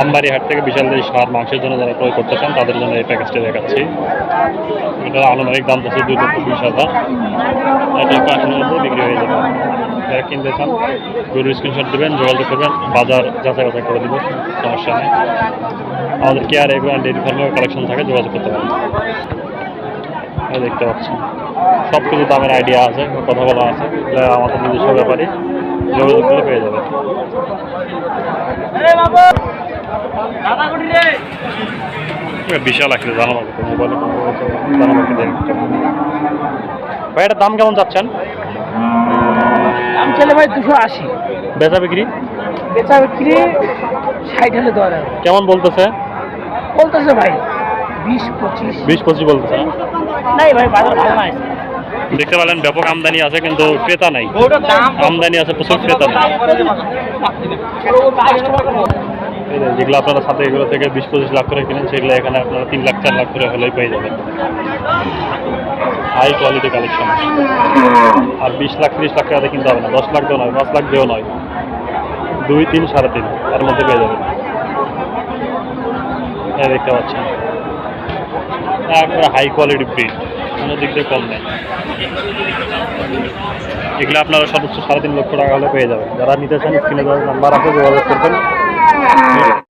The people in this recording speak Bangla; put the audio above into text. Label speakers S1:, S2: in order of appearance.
S1: আমবাড়ি হাট থেকে বিশাল দেশি ষাঁড় মাংসের জন্য যারা ক্রয় করতে চান তাদের জন্য এই প্যাকেজটা দেখাচ্ছি। এটার আনুমানিক দাম হচ্ছে 2,20,000। এটা 5,000 মধ্যে বিক্রি হয়ে যাবে। যারা কিনতে চান গরুর স্ক্রিনশট দেবেন, যোগাযোগ করবেন, বাজার যাচাই বাছাই করে দেবেন, সমস্যা নেই। আমাদের কেয়ার এগ্রো অ্যান্ড ডেইরি ফার্মের কালেকশন থাকে, যোগাযোগ করতে পারেন। দেখতে পাচ্ছেন সব কিছু দামের আইডিয়া আছে, কথা বলা আছে, আমাদের নিজস্ব ব্যাপারে যোগাযোগ করলে পেয়ে যাবে। বিশাল একটা জানাবার মোবাইলে ভাই, এটার দাম কেমন যাচ্ছেন?
S2: দাম চলে ভাই 280।
S1: বেচা বিক্রি?
S2: বেচা বিক্রি 60 হলে দেওয়া যাবে।
S1: কেমন বলতেছে
S2: ভাই 20-25।
S1: 20-25 বলতেছে না?
S2: নাই ভাই, বাজার ভালো নাই।
S1: দেখতে পেলেন ব্যাপক আমদানি আছে কিন্তু ক্রেতা নাই। আমদানি আছে প্রচুর, ক্রেতা নাই। যেগুলো আপনারা সাথে এগুলো থেকে 20-25 লাখ করে কিনেন, সেগুলো এখানে আপনারা 3 লাখ 4 লাখ করে হলেই পেয়ে যাবেন। High quality collection. আর 20 লাখ 30 লাখ টাকাতে কিনতে হবে না, 10 লাখ দিয়েও নয়, 5 লাখ দিয়েও নয়, 2, 3, 3.5 এর মধ্যে পেয়ে যাবেন। দেখতে পাচ্ছেন একবার হাই কোয়ালিটি ব্রিড, কোনো দিক দিয়ে কম নেই। এগুলো আপনারা সর্বোচ্চ 3.5 লক্ষ টাকা হলে পেয়ে যাবেন। যারা নিতে চান স্ক্রিনে নাম্বার আছে, যোগাযোগ করবেন।